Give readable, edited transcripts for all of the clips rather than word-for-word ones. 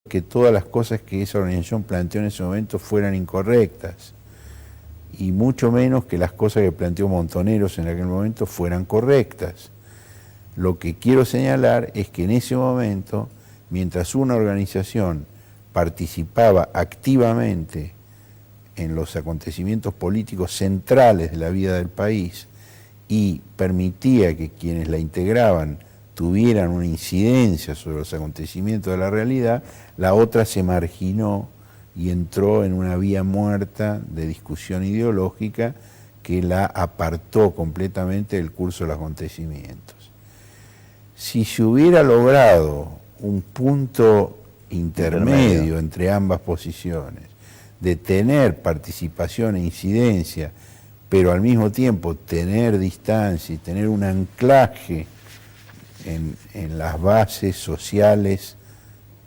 que todas las cosas que esa organización planteó en ese momento fueran incorrectas, y mucho menos que las cosas que planteó Montoneros en aquel momento fueran correctas. Lo que quiero señalar es que en ese momento, mientras una organización participaba activamente en los acontecimientos políticos centrales de la vida del país y permitía que quienes la integraban tuvieran una incidencia sobre los acontecimientos de la realidad, la otra se marginó y entró en una vía muerta de discusión ideológica que la apartó completamente del curso de los acontecimientos. Si se hubiera logrado un punto intermedio entre ambas posiciones, de tener participación e incidencia, pero al mismo tiempo tener distancia y tener un anclaje en las bases sociales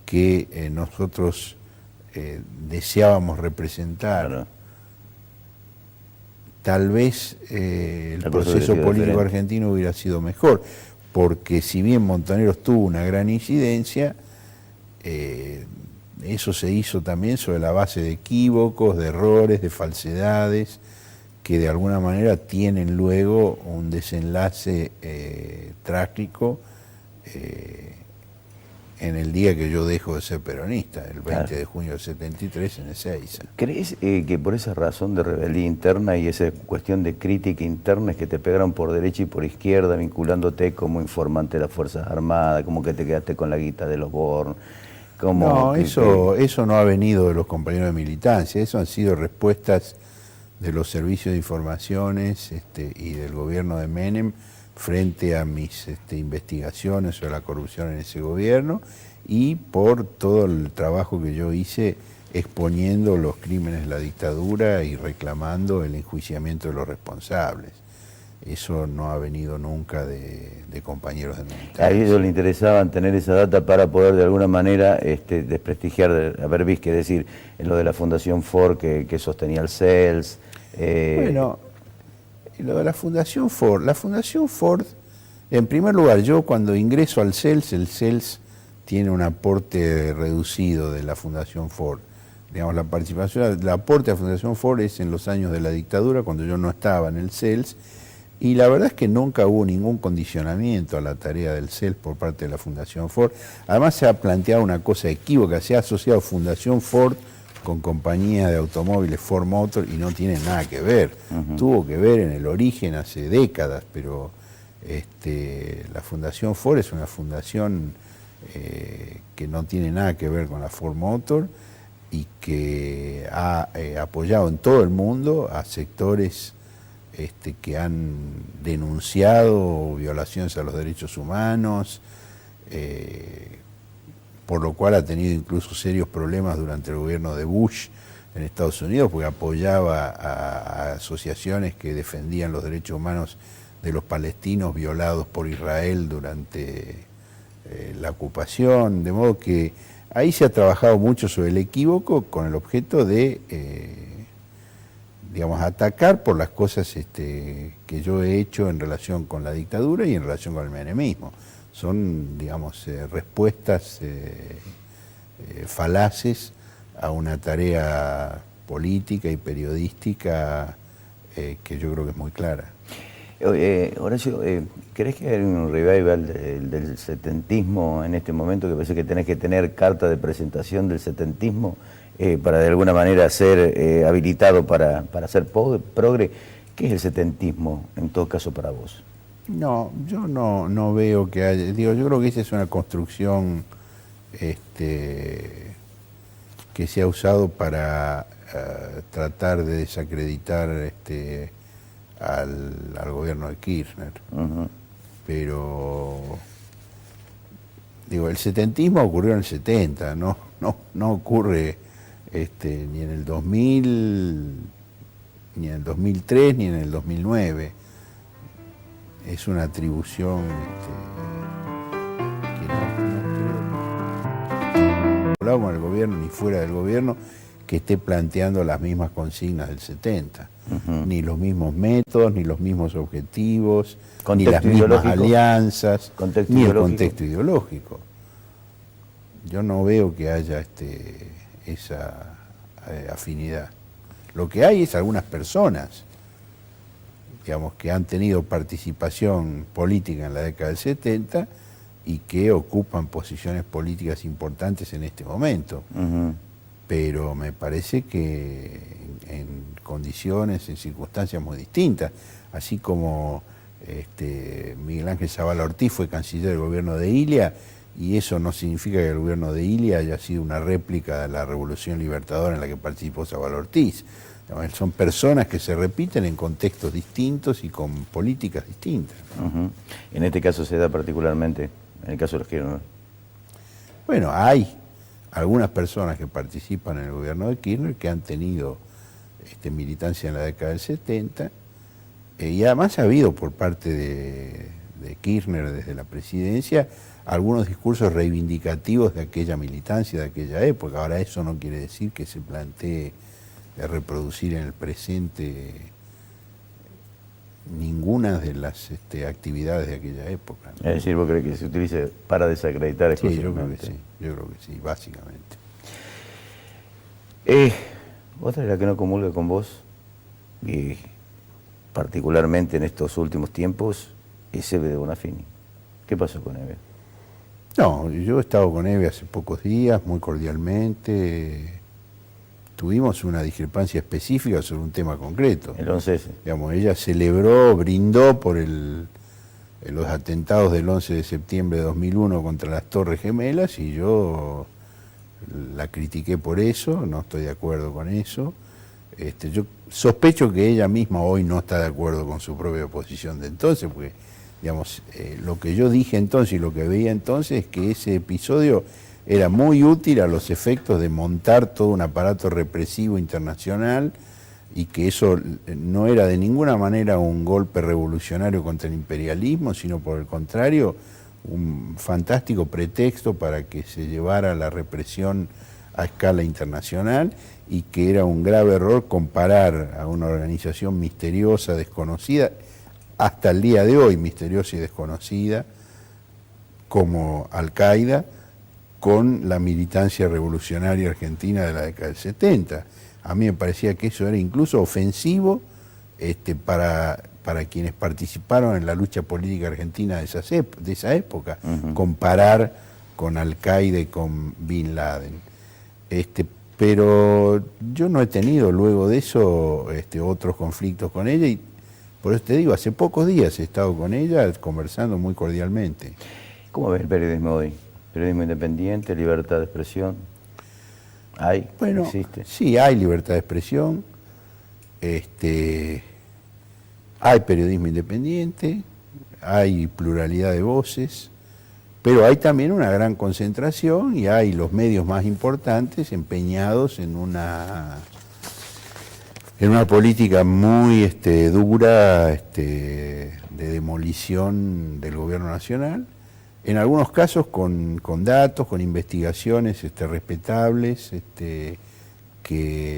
que nosotros deseábamos representar, claro, tal vez el proceso político argentino hubiera sido mejor, porque si bien Montoneros tuvo una gran incidencia, eso se hizo también sobre la base de equívocos, de errores, de falsedades, que de alguna manera tienen luego un desenlace trágico en el día que yo dejo de ser peronista, el 20 de junio del 73 en Ezeiza. ¿Crees que por esa razón de rebeldía interna y esa cuestión de crítica interna es que te pegaron por derecha y por izquierda, vinculándote como informante de las Fuerzas Armadas, como que te quedaste con la guita de los Born? No, eso no ha venido de los compañeros de militancia, eso han sido respuestas de los servicios de informaciones y del gobierno de Menem frente a mis investigaciones sobre la corrupción en ese gobierno y por todo el trabajo que yo hice exponiendo los crímenes de la dictadura y reclamando el enjuiciamiento de los responsables. Eso no ha venido nunca de compañeros de militancia. A ellos les interesaba tener esa data para poder de alguna manera desprestigiar a Berbisky, es decir, en lo de la Fundación Ford que sostenía el CELS. Bueno, lo de la Fundación Ford, en primer lugar, yo cuando ingreso al CELS, el CELS tiene un aporte reducido de la Fundación Ford. Digamos, la participación, el aporte a la Fundación Ford es en los años de la dictadura, cuando yo no estaba en el CELS, y la verdad es que nunca hubo ningún condicionamiento a la tarea del CELS por parte de la Fundación Ford. Además se ha planteado una cosa equívoca, se ha asociado Fundación Ford con compañía de automóviles Ford Motor y no tiene nada que ver. Tuvo que ver en el origen hace décadas, pero la Fundación Ford es una fundación que no tiene nada que ver con la Ford Motor y que ha apoyado en todo el mundo a sectores que han denunciado violaciones a los derechos humanos, por lo cual ha tenido incluso serios problemas durante el gobierno de Bush en Estados Unidos, porque apoyaba a asociaciones que defendían los derechos humanos de los palestinos violados por Israel durante la ocupación, de modo que ahí se ha trabajado mucho sobre el equívoco con el objeto de digamos, atacar por las cosas que yo he hecho en relación con la dictadura y en relación con el menemismo. Son, digamos, respuestas falaces a una tarea política y periodística que yo creo que es muy clara. Horacio, ¿crees que hay un revival del setentismo en este momento? Que parece que tenés que tener carta de presentación del setentismo para de alguna manera ser habilitado para ser progre. ¿Qué es el setentismo en todo caso para vos? No, yo no veo que haya, yo creo que esa es una construcción que se ha usado para tratar de desacreditar al gobierno de Kirchner. Pero digo, el setentismo ocurrió en el 70, no ocurre ni en el 2000, ni en el 2003, ni en el 2009. Es una atribución que no creo con el gobierno ni fuera del gobierno que esté planteando las mismas consignas del 70, ni los mismos métodos, ni los mismos objetivos, ni las mismas alianzas, ni el contexto ideológico. yo no veo que haya esa afinidad. Lo que hay es algunas personas, digamos, que han tenido participación política en la década del 70 y que ocupan posiciones políticas importantes en este momento. Pero me parece que en condiciones, en circunstancias muy distintas, así como Miguel Ángel Zavala Ortiz fue canciller del gobierno de Ilia, y eso no significa que el gobierno de Ilia haya sido una réplica de la Revolución Libertadora en la que participó Zavala Ortiz. Son personas que se repiten en contextos distintos y con políticas distintas, ¿no? En este caso se da particularmente, en el caso de los Kirchner. Bueno, hay algunas personas que participan en el gobierno de Kirchner que han tenido militancia en la década del 70, y además ha habido por parte de Kirchner desde la presidencia algunos discursos reivindicativos de aquella militancia, de aquella época. Ahora, eso no quiere decir que se plantee de reproducir en el presente ninguna de las actividades de aquella época, ¿no? Es decir, ¿vos crees que se utilice para desacreditar exclusivamente? Sí, yo creo que sí, básicamente. Otra de la que no comulga con vos, y particularmente en estos últimos tiempos, es Eve de Bonafini. ¿Qué pasó con Eve? No, yo he estado con Eve hace pocos días, muy cordialmente. Tuvimos una discrepancia específica sobre un tema concreto. El 11S. Digamos, ella celebró, brindó por los atentados del 11 de septiembre de 2001 contra las Torres Gemelas, y yo la critiqué por eso, no estoy de acuerdo con eso. Yo sospecho que ella misma hoy no está de acuerdo con su propia posición de entonces, porque, digamos, lo que yo dije entonces y lo que veía entonces es que ese episodio era muy útil a los efectos de montar todo un aparato represivo internacional, y que eso no era de ninguna manera un golpe revolucionario contra el imperialismo, sino por el contrario, un fantástico pretexto para que se llevara la represión a escala internacional, y que era un grave error comparar a una organización misteriosa, desconocida, hasta el día de hoy misteriosa y desconocida, como Al-Qaeda, con la militancia revolucionaria argentina de la década del 70. A mí me parecía que eso era incluso ofensivo para quienes participaron en la lucha política argentina de esa época, comparar con Al-Qaeda y con Bin Laden. Pero yo no he tenido luego de eso otros conflictos con ella, y por eso te digo, hace pocos días he estado con ella conversando muy cordialmente. ¿Cómo ves el periodismo hoy? ¿Periodismo independiente, libertad de expresión? ¿Hay? Bueno, ¿Existe? Sí, hay libertad de expresión, hay periodismo independiente, hay pluralidad de voces, pero hay también una gran concentración, y hay los medios más importantes empeñados en una política muy dura de demolición del gobierno nacional, en algunos casos con datos, con investigaciones respetables, que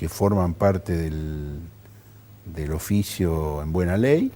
forman parte del oficio en buena ley,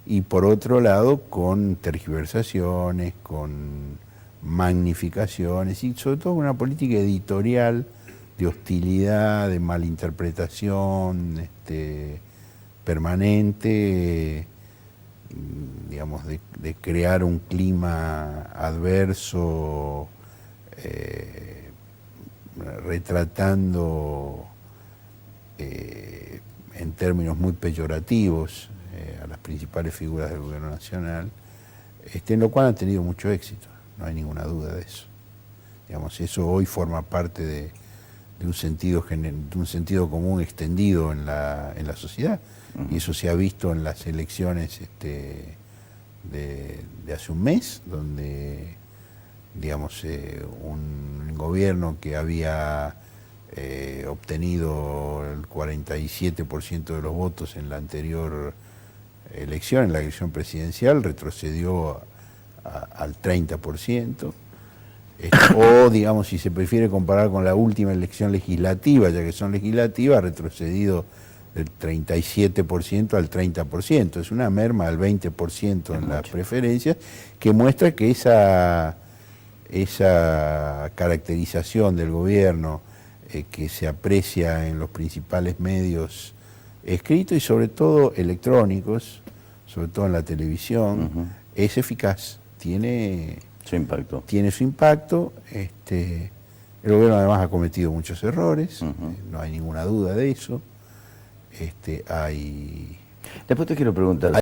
y por otro lado con tergiversaciones, con magnificaciones, y sobre todo una política editorial de hostilidad, de malinterpretación permanente, digamos, de crear un clima adverso, retratando en términos muy peyorativos a las principales figuras del gobierno nacional, en lo cual han tenido mucho éxito, no hay ninguna duda de eso. Digamos, eso hoy forma parte de un sentido común extendido en la sociedad, y eso se ha visto en las elecciones de hace un mes, donde, digamos, un gobierno que había obtenido el 47% de los votos en la anterior elección, en la elección presidencial, retrocedió al 30%. O, digamos, si se prefiere comparar con la última elección legislativa, ya que son legislativas, ha retrocedido del 37% al 30%. Es una merma del 20% en las preferencias, que muestra que esa esa caracterización del gobierno que se aprecia en los principales medios escritos y sobre todo electrónicos, sobre todo en la televisión, es eficaz, tiene su impacto. Tiene su impacto. El gobierno además ha cometido muchos errores, no hay ninguna duda de eso. Después te quiero preguntar.